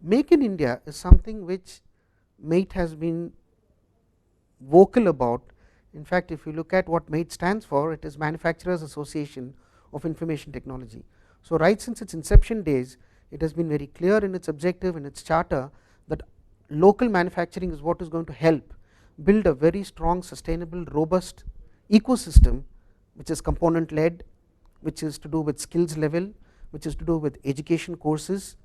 Make in India is something which MAIT has been vocal about. In fact, if you look at what MAIT stands for, it is Manufacturers Association of Information Technology. So right since its inception days, it has been very clear in its objective, in its charter, that local manufacturing is what is going to help build a very strong, sustainable, robust ecosystem, which is component led, which is to do with skills level, which is to do with education courses,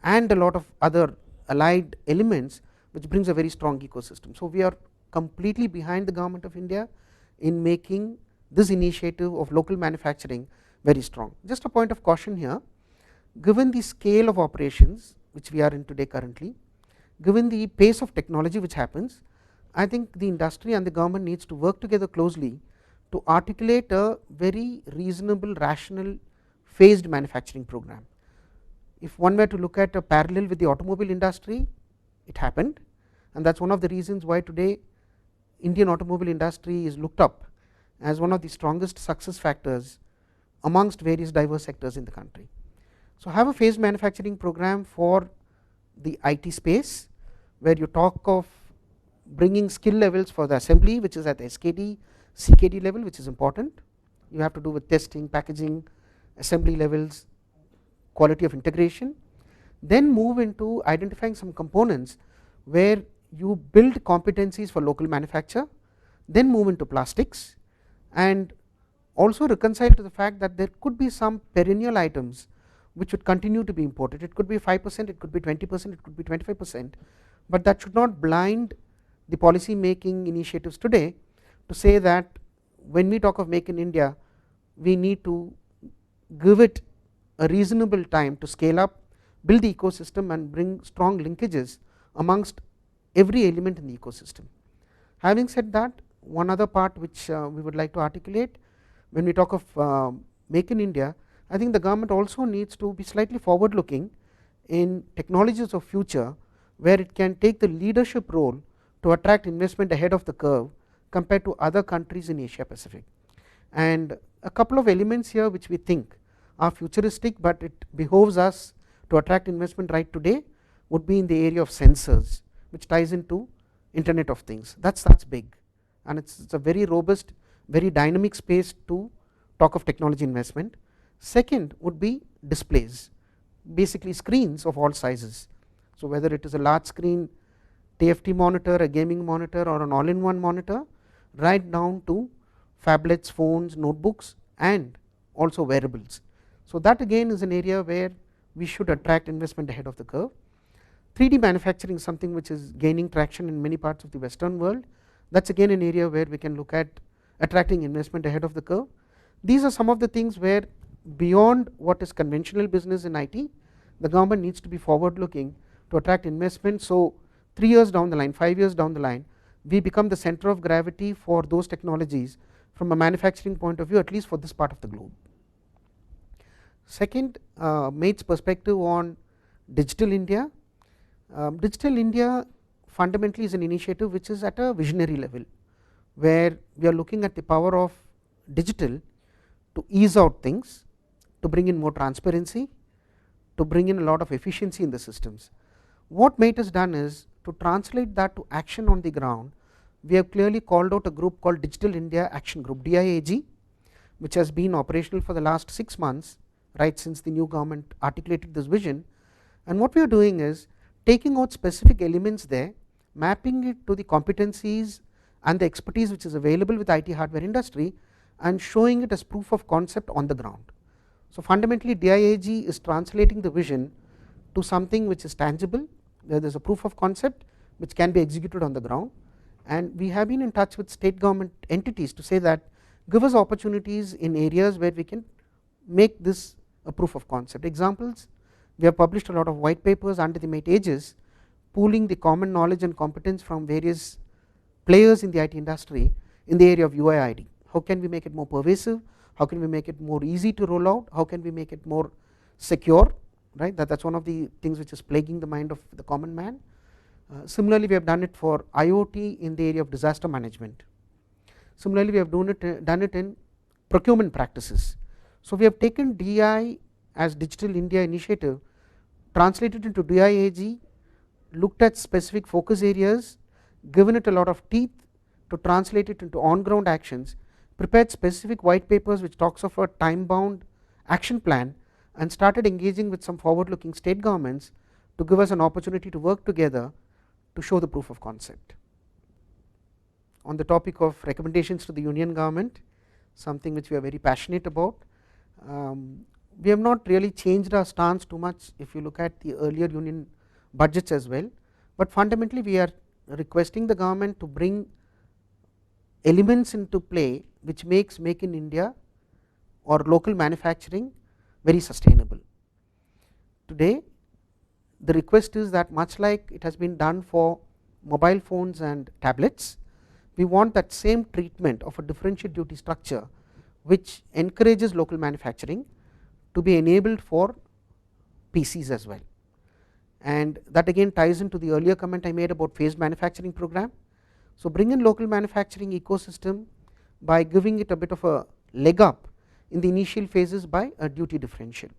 and a lot of other allied elements, which brings a very strong ecosystem. So we are completely behind the Government of India in making this initiative of local manufacturing very strong. Just a point of caution here, given the scale of operations which we are in today currently, given the pace of technology which happens, I think the industry and the government needs to work together closely to articulate a very reasonable, rational, phased manufacturing program. If one were to look at a parallel with the automobile industry, it happened, and that is one of the reasons why today Indian automobile industry is looked up as one of the strongest success factors amongst various diverse sectors in the country. So have a phased manufacturing program for the IT space, where you talk of bringing skill levels for the assembly, which is at the SKD, CKD level, which is important. You have to do with testing, packaging, assembly levels, quality of integration. Then move into identifying some components where you build competencies for local manufacture, then move into plastics, and also reconcile to the fact that there could be some perennial items which would continue to be imported. It could be 5%, it could be 20%, it could be 25%, but that should not blind the policy making initiatives today to say that when we talk of Make in India, we need to give it a reasonable time to scale up, build the ecosystem, and bring strong linkages amongst every element in the ecosystem. Having said that, one other part which we would like to articulate when we talk of Make in India, I think the government also needs to be slightly forward looking in technologies of future, where it can take the leadership role to attract investment ahead of the curve compared to other countries in Asia Pacific. And a couple of elements here which we think are futuristic, but it behoves us to attract investment right today, would be in the area of sensors, which ties into Internet of Things. That's big, and it's a very robust, very dynamic space to talk of technology investment. Second would be displays, basically screens of all sizes. So whether it is a large screen TFT monitor, a gaming monitor, or an all-in-one monitor, right down to phablets, phones, notebooks, and also wearables. So that again is an area where we should attract investment ahead of the curve. 3D manufacturing is something which is gaining traction in many parts of the Western world. That's again an area where we can look at attracting investment ahead of the curve. These are some of the things where, beyond what is conventional business in IT, the government needs to be forward looking to attract investment. So 3 years down the line, 5 years down the line, we become the center of gravity for those technologies from a manufacturing point of view, at least for this part of the globe. Second, MAIT's perspective on Digital India. Digital India fundamentally is an initiative which is at a visionary level, where we are looking at the power of digital to ease out things, to bring in more transparency, to bring in a lot of efficiency in the systems. What MAIT has done is to translate that to action on the ground. We have clearly called out a group called Digital India Action Group, DIAG, which has been operational for the last 6 months, right since the new government articulated this vision. And what we are doing is taking out specific elements there, mapping it to the competencies and the expertise which is available with IT hardware industry, and showing it as proof of concept on the ground. So fundamentally DIAG is translating the vision to something which is tangible, where there is a proof of concept which can be executed on the ground. And we have been in touch with state government entities to say that give us opportunities in areas where we can make this a proof of concept. Examples, we have published a lot of white papers under the MAIT aegis, pooling the common knowledge and competence from various players in the IT industry in the area of UIID. How can we make it more pervasive? How can we make it more easy to roll out? How can we make it more secure? Right, that's one of the things which is plaguing the mind of the common man. Similarly, we have done it for IoT in the area of disaster management. Similarly, we have done it in procurement practices. So we have taken DI as Digital India initiative translated into DIAG, looked at specific focus areas, given it a lot of teeth to translate it into on ground actions, prepared specific white papers which talks of a time bound action plan, and started engaging with some forward looking state governments to give us an opportunity to work together to show the proof of concept. On the topic of recommendations to the union government, something which we are very passionate about, we have not really changed our stance too much if you look at the earlier union budgets as well, but fundamentally we are requesting the government to bring elements into play which makes Make in India or local manufacturing very sustainable. Today the request is that, much like it has been done for mobile phones and tablets, we want that same treatment of a differential duty structure which encourages local manufacturing to be enabled for PCs as well. And that again ties into the earlier comment I made about phased manufacturing program. So bring in local manufacturing ecosystem by giving it a bit of a leg up in the initial phases by a duty differential.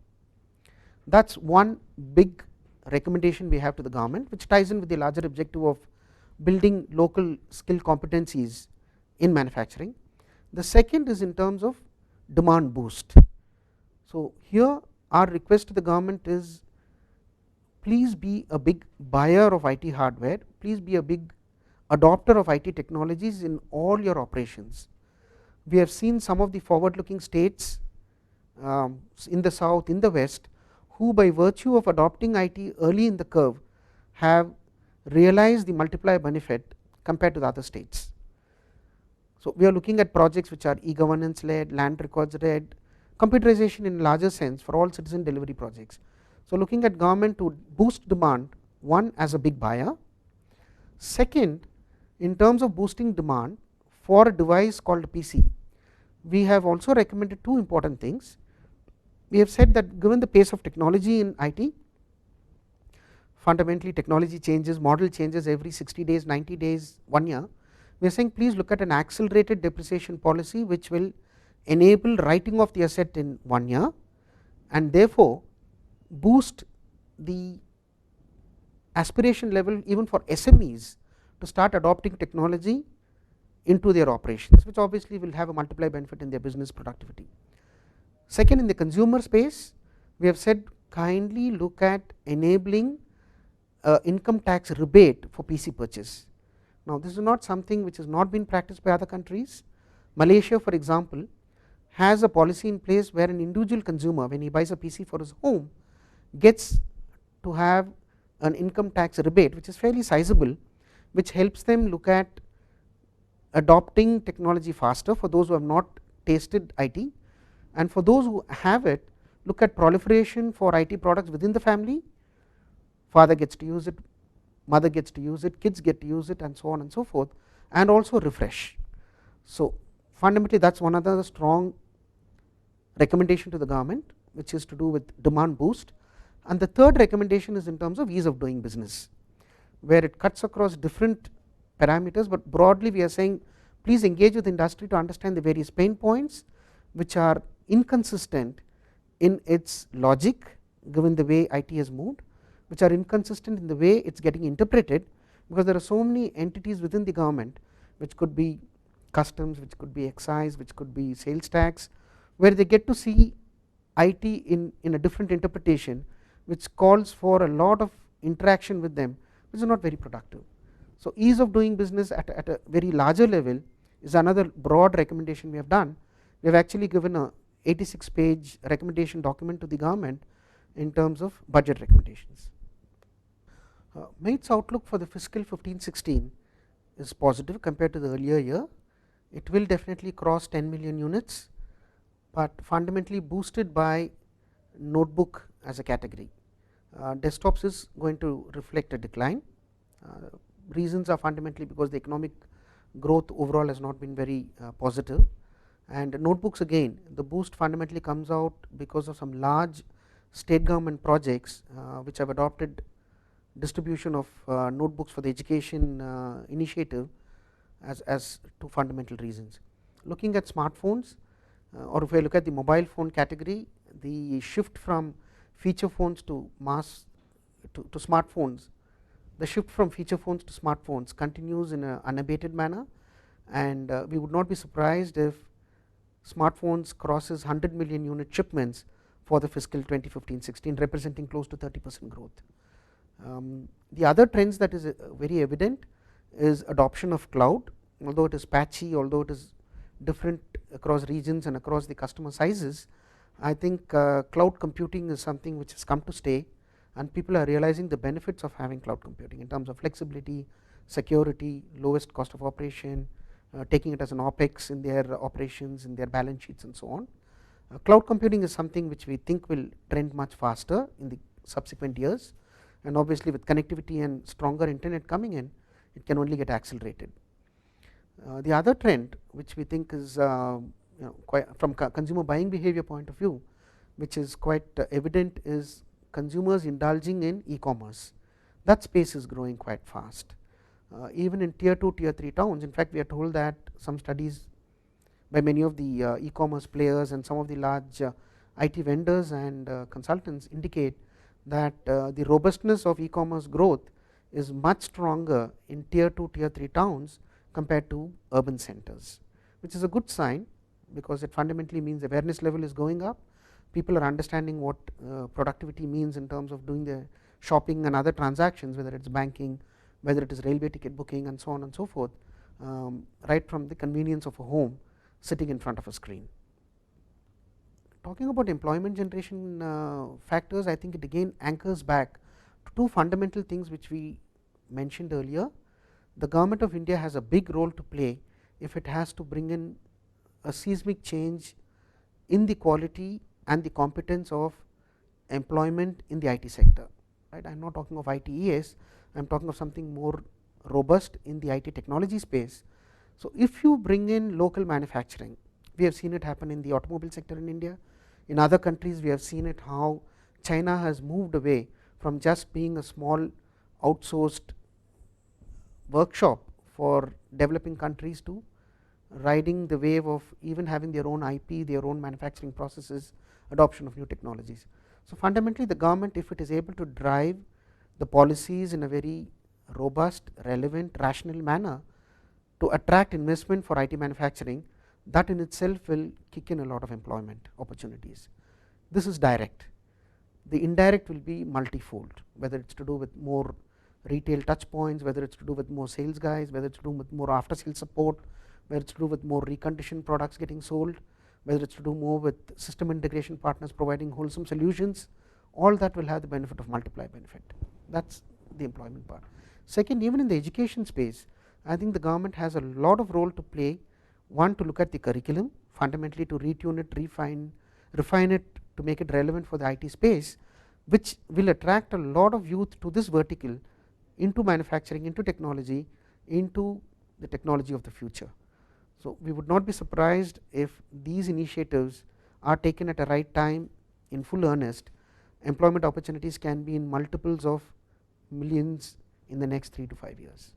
That's one big recommendation we have to the government, which ties in with the larger objective of building local skill competencies in manufacturing. The second is in terms of demand boost. So here our request to the government is, please be a big buyer of IT hardware, please be a big adopter of IT technologies in all your operations. We have seen some of the forward looking states in the south, in the west, who by virtue of adopting IT early in the curve have realized the multiplier benefit compared to the other states. So we are looking at projects which are e-governance led, land records led, computerization in larger sense for all citizen delivery projects. So looking at government to boost demand, one, as a big buyer. Second, in terms of boosting demand for a device called PC, we have also recommended two important things. We have said that given the pace of technology in IT, fundamentally technology changes, model changes every 60 days, 90 days, 1 year, we are saying please look at an accelerated depreciation policy which will enable writing off the asset in 1 year, and therefore boost the aspiration level even for SMEs to start adopting technology into their operations, which obviously will have a multiplier benefit in their business productivity. Second, in the consumer space, we have said kindly look at enabling income tax rebate for PC purchase. Now this is not something which has not been practiced by other countries. Malaysia, for example, has a policy in place where an individual consumer, when he buys a PC for his home, gets to have an income tax rebate which is fairly sizable, which helps them look at adopting technology faster for those who have not tasted IT, and for those who have it, look at proliferation for IT products within the family. Father gets to use it, mother gets to use it, kids get to use it, and so on and so forth, and also refresh. So fundamentally that's one other strong recommendation to the government, which is to do with demand boost. And the third recommendation is in terms of ease of doing business, where it cuts across different parameters, but broadly we are saying please engage with industry to understand the various pain points which are inconsistent in its logic given the way IT has moved, which are inconsistent in the way it is getting interpreted, because there are so many entities within the government, which could be customs, which could be excise, which could be sales tax, where they get to see IT in a different interpretation, which calls for a lot of interaction with them, which is not very productive. So ease of doing business at a very larger level is another broad recommendation we have done. We have actually given a 86-page recommendation document to the government in terms of budget recommendations. MAIT's outlook for the fiscal 15-16 is positive compared to the earlier year. It will definitely cross 10 million units, but fundamentally boosted by notebook as a category. Desktops is going to reflect a decline. Reasons are fundamentally because the economic growth overall has not been very positive, and notebooks again, the boost fundamentally comes out because of some large state government projects which have adopted distribution of notebooks for the education initiative as two fundamental reasons. Looking at smartphones, or if I look at the mobile phone category, the shift from feature phones to mass to smartphones, the shift from feature phones to smartphones continues in an unabated manner, and we would not be surprised if smartphones crosses 100 million unit shipments for the fiscal 2015-16, representing close to 30% growth. The other trends that is very evident is adoption of cloud, although it is patchy, although it is different across regions and across the customer sizes. I think cloud computing is something which has come to stay, and people are realizing the benefits of having cloud computing in terms of flexibility, security, lowest cost of operation, taking it as an OPEX in their operations, in their balance sheets and so on. Cloud computing is something which we think will trend much faster in the subsequent years, and obviously with connectivity and stronger internet coming in, it can only get accelerated. The other trend which we think is quite from consumer buying behavior point of view, which is quite evident, is consumers indulging in e-commerce. That space is growing quite fast. Even in tier 2, tier 3 towns, in fact we are told that some studies by many of the e-commerce players and some of the large IT vendors and consultants indicate that the robustness of e-commerce growth is much stronger in tier 2, tier 3 towns compared to urban centers, which is a good sign, because it fundamentally means awareness level is going up. People are understanding what productivity means in terms of doing the shopping and other transactions, whether it is banking, whether it is railway ticket booking and so on and so forth, right from the convenience of a home sitting in front of a screen. Talking about employment generation factors, I think it again anchors back to two fundamental things which we mentioned earlier. The government of India has a big role to play if it has to bring in a seismic change in the quality and the competence of employment in the IT sector. Right? I am not talking of ITES, I am talking of something more robust in the IT technology space. So, if you bring in local manufacturing, we have seen it happen in the automobile sector in India. In other countries, we have seen it how China has moved away from just being a small outsourced workshop for developing countries to riding the wave of even having their own IP, their own manufacturing processes, adoption of new technologies. So, fundamentally the government, if it is able to drive the policies in a very robust, relevant, rational manner to attract investment for IT manufacturing, that in itself will kick in a lot of employment opportunities. This is direct. The indirect will be multifold, whether it is to do with more retail touch points, whether it is to do with more sales guys, whether it is to do with more after sales support, whether it is to do with more reconditioned products getting sold, whether it is to do more with system integration partners providing wholesome solutions. All that will have the benefit of multiply benefit. That is the employment part. Second, even in the education space, I think the government has a lot of role to play. One, to look at the curriculum, fundamentally to retune it, refine it to make it relevant for the IT space, which will attract a lot of youth to this vertical, into manufacturing, into technology, into the technology of the future. So, we would not be surprised if these initiatives are taken at a right time in full earnest. Employment opportunities can be in multiples of millions in the next 3 to 5 years.